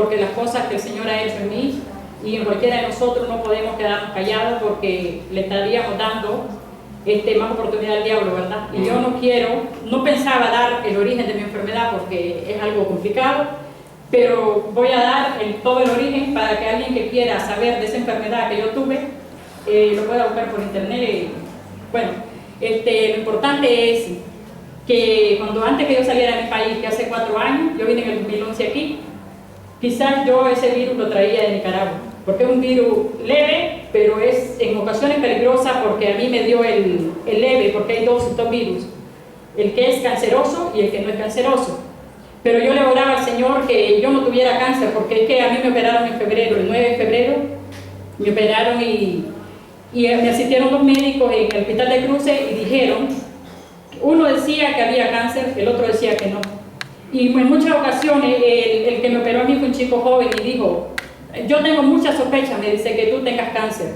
porque las cosas que el Señor ha hecho en mí y en cualquiera de nosotros no podemos quedarnos callados porque le estaríamos dando más oportunidad al diablo, ¿verdad? Y yo no pensaba dar el origen de mi enfermedad porque es algo complicado, pero voy a dar todo el origen para que alguien que quiera saber de esa enfermedad que yo tuve, lo pueda buscar por internet. Bueno, lo importante es que antes que yo saliera de mi país, que hace 4 años, yo vine en el 2011 aquí, quizás yo ese virus lo traía de Nicaragua, porque es un virus leve, pero es en ocasiones peligrosa porque a mí me dio el leve, porque hay dos virus, el que es canceroso y el que no es canceroso. Pero yo le oraba al Señor que yo no tuviera cáncer, porque es que a mí me operaron en febrero, el 9 de febrero, me operaron y me asistieron 2 médicos en el hospital de Cruces y dijeron, uno decía que había cáncer, el otro decía que no. Y en muchas ocasiones el que me operó a mí fue un chico joven y dijo, yo tengo muchas sospechas, me dice, que tú tengas cáncer.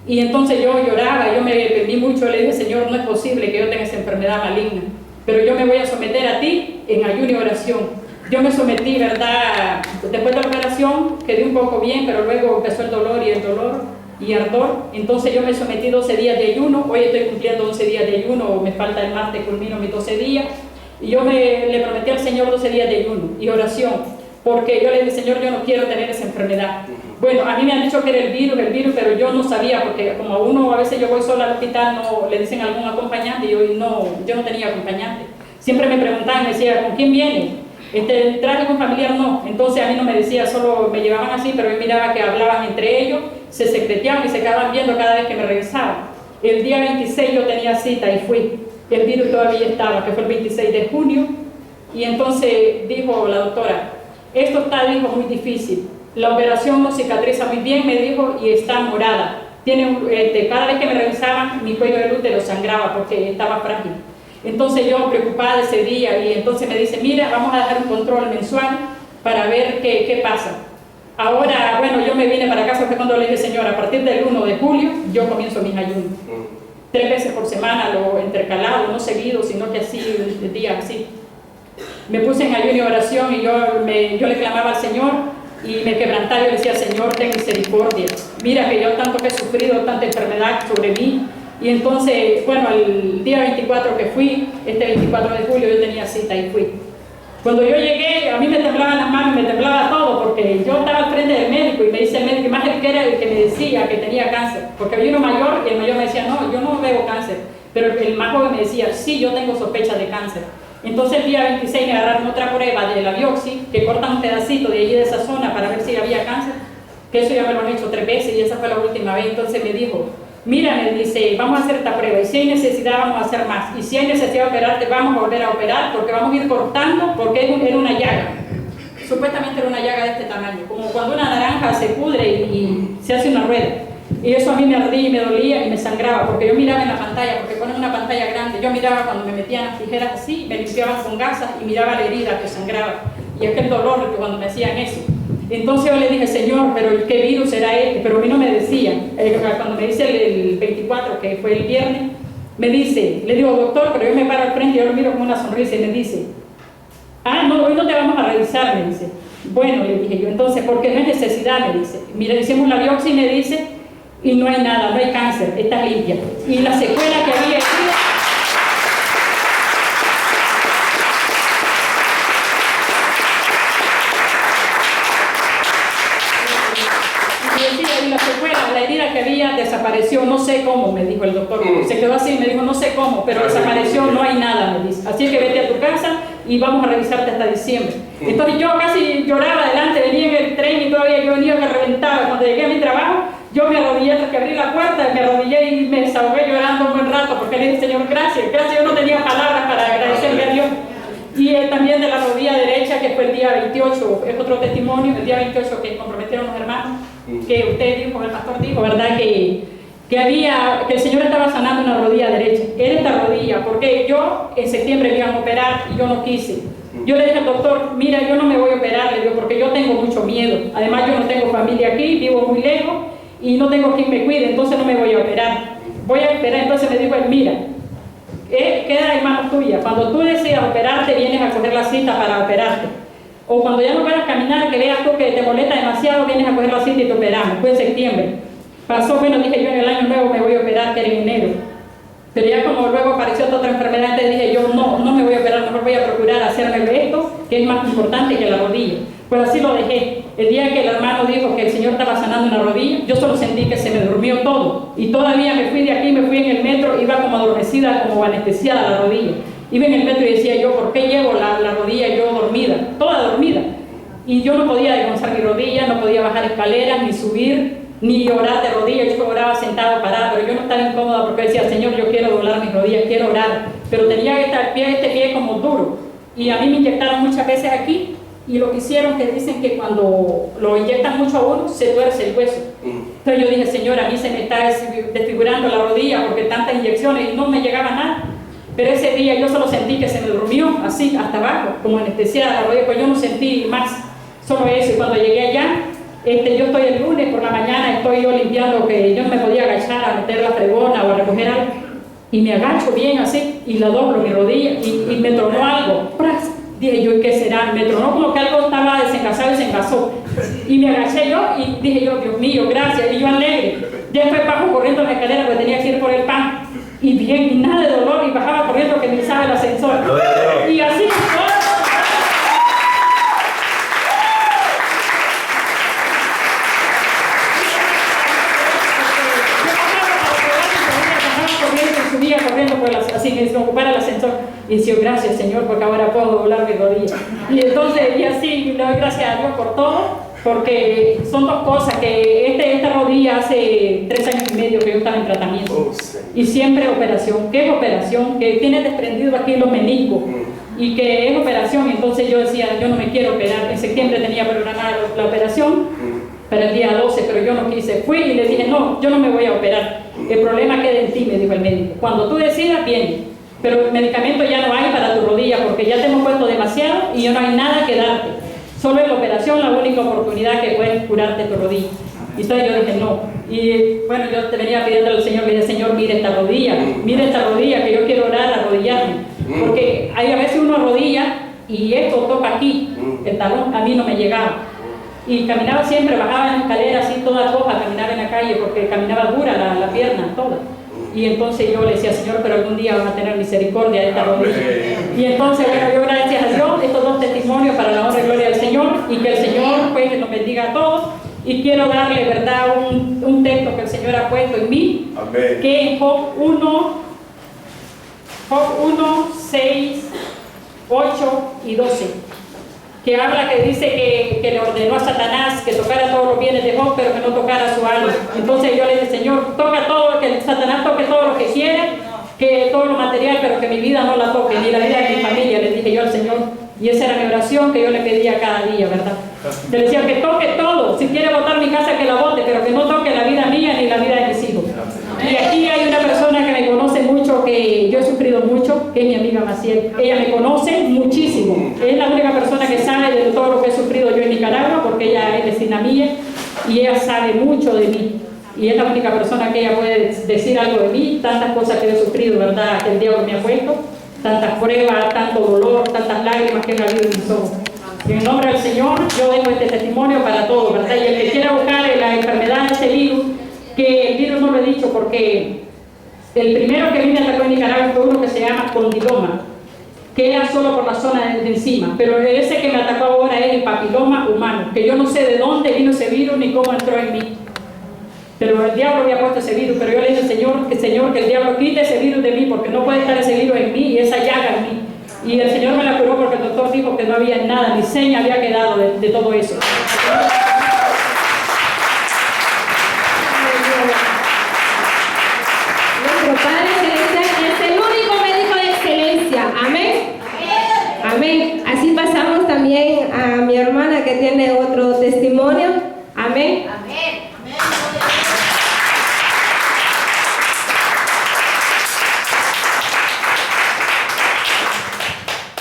Y entonces yo lloraba, yo me arrepentí mucho, le dije, Señor, no es posible que yo tenga esa enfermedad maligna, pero yo me voy a someter a ti en ayuno y oración. Yo me sometí, ¿verdad? Después de la operación quedé un poco bien, pero luego empezó el dolor y ardor. Entonces yo me sometí 12 días de ayuno, hoy estoy cumpliendo 11 días de ayuno, me falta el martes, culmino mis 12 días. Y yo le prometí al Señor 12 días de ayuno y oración, porque yo le dije, Señor, yo no quiero tener esa enfermedad. Bueno, a mí me han dicho que era el virus, pero yo no sabía, porque como a veces yo voy sola al hospital, no le dicen algún acompañante, y yo no tenía acompañante. Siempre me preguntaban, me decían, ¿con quién viene? ¿Traje algún familiar? No. Entonces a mí no me decía, solo me llevaban así, pero yo miraba que hablaban entre ellos, se secreteaban y se quedaban viendo cada vez que me regresaban. El día 26 yo tenía cita y fui. El virus todavía estaba, que fue el 26 de junio, y entonces dijo la doctora, esto está, dijo, muy difícil, la operación no cicatriza muy bien, me dijo, y está morada. Cada vez que me revisaban, mi cuello del útero sangraba porque estaba frágil. Entonces yo preocupada ese día, y entonces me dice, mira, vamos a dejar un control mensual para ver qué pasa. Ahora, bueno, yo me vine para casa, fue cuando le dije, Señor, a partir del 1 de julio, yo comienzo mis ayunos. 3 veces por semana, lo intercalado, no seguido, sino que así, el día así. Me puse en ayuno y oración y yo le clamaba al Señor y me quebrantaba y le decía, Señor, ten misericordia. Mira que yo tanto que he sufrido, tanta enfermedad sobre mí. Y entonces, bueno, el día 24 que fui, 24 de julio, yo tenía cita y fui. Cuando yo llegué, a mí me temblaban las manos, me temblaba todo, porque yo estaba al frente del médico y me dice el médico, más él que era el que me decía que tenía cáncer, porque había uno mayor y el mayor me decía, no, yo no veo cáncer, pero el más joven me decía, sí, yo tengo sospecha de cáncer. Entonces el día 26 me agarraron otra prueba de la biopsia, que cortan un pedacito de allí de esa zona para ver si había cáncer, que eso ya me lo han hecho 3 veces y esa fue la última vez. Entonces me dijo, mira, me dice, vamos a hacer esta prueba y si hay necesidad vamos a hacer más, y si hay necesidad de operarte vamos a volver a operar porque vamos a ir cortando, porque era una llaga, supuestamente era una llaga de este tamaño, como cuando una naranja se pudre y se hace una rueda, y eso a mí me ardía y me dolía y me sangraba, porque yo miraba en la pantalla, porque ponen una pantalla grande, yo miraba cuando me metían las tijeras así, me limpiaban con gasas y miraba la herida que sangraba, y aquel dolor que cuando me hacían eso. Entonces yo le dije, Señor, pero ¿qué virus era este? Pero a mí no me decía. Cuando me dice el 24, que fue el viernes, me dice, le digo, doctor, pero yo me paro al frente y yo lo miro con una sonrisa y me dice, no, hoy no te vamos a revisar, me dice. Bueno, le dije yo, entonces, porque no hay necesidad, me dice. Mira, hicimos la biopsia y me dice, y no hay nada, no hay cáncer, está limpia. Y la secuela que había la herida que había desapareció, no sé cómo, me dijo el doctor. Se quedó así, me dijo, no sé cómo, pero desapareció, no hay nada, me dice. Así que vete a tu casa y vamos a revisarte hasta diciembre. Entonces yo casi lloraba adelante, venía en el tren y todavía yo venía que reventaba. Cuando llegué a mi trabajo, yo me arrodillé hasta que abrí la puerta, me arrodillé y me desahogué llorando un buen rato, porque le dije, Señor, gracias, yo no tenía palabras para agradecerle a Dios. Y también de la rodilla derecha, que fue el día 28, es otro testimonio, el día 28 que comprometieron los hermanos, que usted dijo, el pastor dijo, ¿verdad? Que el Señor estaba sanando una rodilla derecha. Era esta rodilla, porque yo en septiembre me iban a operar y yo no quise. Yo le dije al doctor, mira, yo no me voy a operar, le digo, porque yo tengo mucho miedo. Además, yo no tengo familia aquí, vivo muy lejos y no tengo quien me cuide, entonces no me voy a operar. Voy a esperar. Entonces me dijo él, mira, queda en manos tuyas. Cuando tú decidas operarte, vienes a coger la cita para operarte. O cuando ya no puedas caminar, que veas tú que te molesta demasiado, vienes a coger la cita y te operamos. Fue en septiembre. Pasó, bueno, dije yo en el año nuevo me voy a operar, que era en enero. Pero ya como luego apareció otra enfermedad, entonces dije yo no me voy a operar, mejor voy a procurar hacerme esto, que es más importante que la rodilla. Pues así lo dejé. El día que el hermano dijo que el Señor estaba sanando una rodilla, yo solo sentí que se me durmió todo. Y todavía me fui de aquí, me fui en el metro, iba como adormecida, como anestesiada la rodilla. Iba en el metro y decía yo, ¿por qué llevo la rodilla yo dormida? Toda dormida. Y yo no podía descansar mi rodilla, no podía bajar escaleras, ni subir, ni orar de rodillas. Yo oraba sentado, parado, pero yo no estaba incómoda porque decía, Señor, yo quiero doblar mis rodillas, quiero orar. Pero tenía este pie como duro. Y a mí me inyectaron muchas veces aquí. Y lo que hicieron, que dicen que cuando lo inyectan mucho a uno, se tuerce el hueso. Entonces yo dije, Señor, a mí se me está desfigurando la rodilla porque tantas inyecciones y no me llegaba nada. Pero ese día yo solo sentí que se me durmió, así, hasta abajo, como anestesiada la rodilla, pues yo no sentí más, solo eso. Y cuando llegué allá, yo estoy el lunes por la mañana, estoy yo limpiando, que yo no me podía agachar a meter la fregona o a recoger algo. Y me agacho bien así, y la doblo mi rodilla, y me tronó algo. ¡Pras! Dije yo, ¿y qué será? Me tronó como que algo estaba desengasado y se engasó. Y me agaché yo y dije yo, Dios mío, gracias. Y yo alegre. Después bajo corriendo en la escalera porque tenía que ir por el pan. Y bien, y nada de dolor. Y bajaba corriendo que me usaba el ascensor. Y así. Subía corriendo por así que se ocupara el ascensor y decía gracias Señor porque ahora puedo doblar mi rodilla. Y entonces y así le doy gracias a Dios por todo, porque son dos cosas, que esta rodilla hace 3 años y medio que yo estaba en tratamiento y siempre operación, que es operación, que tiene desprendido aquí los meniscos y que es operación. Entonces yo decía yo no me quiero operar. En septiembre tenía programada la operación para el día 12, pero yo no quise. Fui y le dije, no, yo no me voy a operar. El problema queda en ti, me dijo el médico. Cuando tú decidas, viene. Pero el medicamento ya no hay para tu rodilla, porque ya te hemos puesto demasiado y ya no hay nada que darte. Solo es la operación la única oportunidad que puedes curarte tu rodilla. Y entonces yo dije, no. Y bueno, yo te venía pidiendo al Señor, le dije, Señor, mire esta rodilla, que yo quiero orar, arrodillarme. Porque hay a veces uno arrodilla y esto toca aquí, el talón, a mí no me llegaba. Y caminaba siempre, bajaba en la escalera así toda coja, caminaba en la calle porque caminaba dura la pierna toda. Y entonces yo le decía, Señor, pero algún día vas a tener misericordia de esta rodilla. Y entonces, bueno, yo gracias a Dios, estos 2 testimonios para la honra y gloria del Señor, y que el Señor pues nos bendiga a todos. Y quiero darle, verdad, un texto que el Señor ha puesto en mí, amén, que es Job 1, 6, 8 y 12. Que habla, que dice que le ordenó a Satanás que tocara todos los bienes de Job, pero que no tocara su alma. Entonces yo le dije, Señor, toca todo, que Satanás toque todo lo que quiere, que todo lo material, pero que mi vida no la toque, ni la vida de mi familia, le dije yo al Señor. Y esa era mi oración que yo le pedía cada día, ¿verdad? Le decía que toque todo, si quiere botar mi casa que la bote, pero que no toque la vida mía ni la vida de mis hijos. Y aquí hay una persona que me conoce mucho, que yo he sufrido mucho, que es mi amiga Maciel. Ella me conoce muchísimo. Es la única persona que sabe de todo lo que he sufrido yo en Nicaragua, porque ella es vecina mía y ella sabe mucho de mí. Y es la única persona que ella puede decir algo de mí, tantas cosas que he sufrido, ¿verdad? Que el diablo me ha puesto, tantas pruebas, tanto dolor, tantas lágrimas que han habido en mis ojos. Y en el nombre del Señor, yo dejo este testimonio para todos, ¿verdad? Y el que quiera buscar la enfermedad de ese virus, que el virus no lo he dicho porque el primero que vine atacó en Nicaragua fue uno que se llama condiloma, que era solo por la zona de encima, pero ese que me atacó ahora es el papiloma humano, que yo no sé de dónde vino ese virus ni cómo entró en mí, pero el diablo había puesto ese virus. Pero yo le dije, Señor, que el diablo quite ese virus de mí, porque no puede estar ese virus en mí y esa llaga en mí. Y el Señor me la curó porque el doctor dijo que no había nada, ni seña había quedado de todo eso. Amén. Así pasamos también a mi hermana que tiene otro testimonio. Amén. Amén.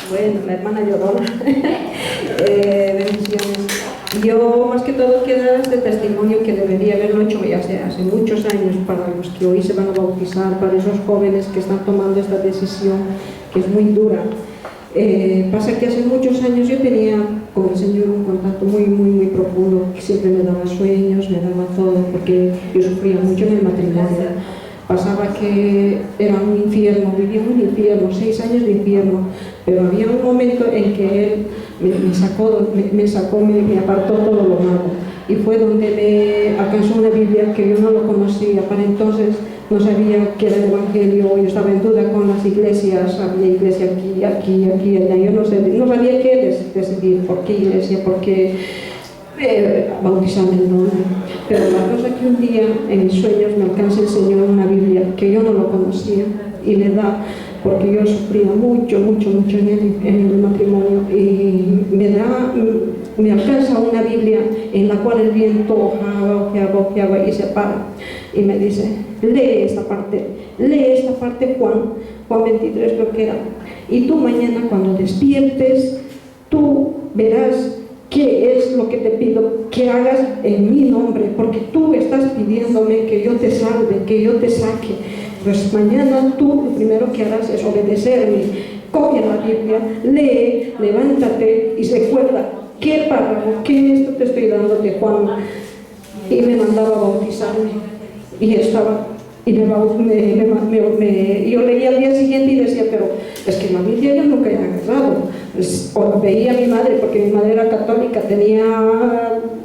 Bueno, la hermana Llorona. Bendiciones. Yo más que todo quiero dar este testimonio que debería haberlo hecho ya hace muchos años para los que hoy se van a bautizar, para esos jóvenes que están tomando esta decisión que es muy dura. Pasa que hace muchos años yo tenía con el Señor un contacto muy profundo, que siempre me daba sueños, me daba todo, porque yo sufría mucho en el matrimonio. Pasaba que era un infierno, vivía un infierno, 6 años de infierno, pero había un momento en que Él me apartó todo lo malo, y fue donde me alcanzó una Biblia que yo no lo conocía. Para entonces no sabía qué era el Evangelio, yo estaba en duda con las iglesias, había iglesia aquí, allá, yo no sabía qué decidir, por qué iglesia, por qué bautizarme en nombre. Pero la cosa que un día en mis sueños me alcanza el Señor una Biblia que yo no lo conocía y me da, porque yo sufría mucho en el matrimonio, y me alcanza una Biblia en la cual el viento ojeaba y se para y me dice: lee esta parte, Juan 23 creo que era, y tú mañana cuando despiertes tú verás qué es lo que te pido que hagas en mi nombre, porque tú estás pidiéndome que yo te salve, que yo te saque. Pues mañana tú lo primero que harás es obedecerme. Copia la Biblia, lee, levántate y recuerda qué párrafo, qué esto te estoy dando de Juan. Y me mandaba a bautizarme. Y estaba, y yo leía al día siguiente y decía: pero es que la Biblia yo nunca he agarrado. O veía a mi madre, porque mi madre era católica, tenía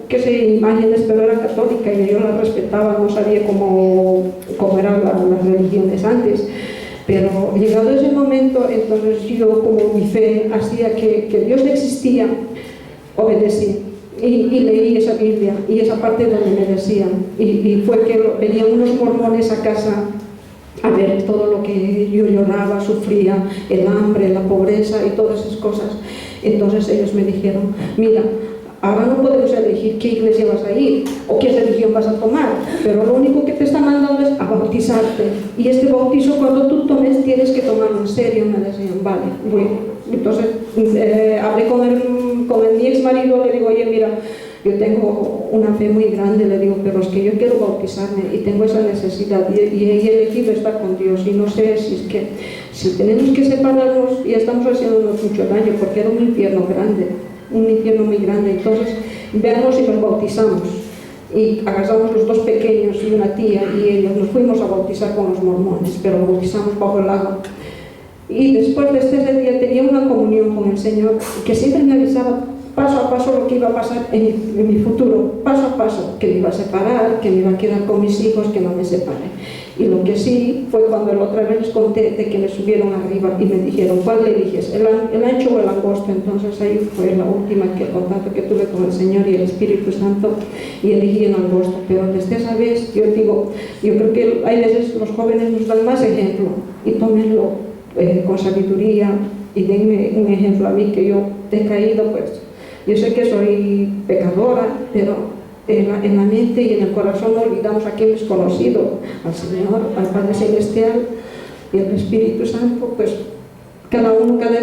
imágenes, pero era católica y yo la respetaba, no sabía cómo eran las religiones antes. Pero llegado ese momento, entonces yo, como mi fe hacía que Dios existía, obedecí y leí esa Biblia y esa parte donde me decían, y fue que venían unos mormones a casa a ver todo lo que yo lloraba, sufría, el hambre, la pobreza y todas esas cosas. Entonces ellos me dijeron: mira, ahora no podemos elegir qué iglesia vas a ir o qué religión vas a tomar, pero lo único que te está mandando es a bautizarte, y este bautizo cuando tú tomes tienes que tomarlo en serio. Me decían: vale, bueno. Entonces hablé con mi ex marido, le digo: oye, mira, yo tengo una fe muy grande, le digo, pero es que yo quiero bautizarme y tengo esa necesidad, y he elegido estar con Dios, y no sé si tenemos que separarnos, y estamos haciéndonos mucho daño, porque era un infierno muy grande. Entonces veamos si nos bautizamos. Y agarramos los 2 pequeños y una tía y ellos, nos fuimos a bautizar con los mormones, pero bautizamos bajo el agua. Y después de ese día tenía una comunión con el Señor, que siempre me avisaba paso a paso lo que iba a pasar en mi futuro, paso a paso, que me iba a separar, que me iba a quedar con mis hijos, que no me separe. Y lo que sí fue cuando la otra vez les conté de que me subieron arriba y me dijeron: ¿cuál le eliges, el ancho o el angosto? Entonces ahí fue la última el contacto que tuve con el Señor y el Espíritu Santo, y elegí el angosto. Pero desde esa vez yo creo que hay veces los jóvenes nos dan más ejemplo, y tómenlo con sabiduría y denme un ejemplo a mí, que yo he caído, pues yo sé que soy pecadora, pero en la mente y en el corazón no olvidamos a quien hemos conocido, al Señor, al Padre Celestial y al Espíritu Santo. Pues cada uno, cada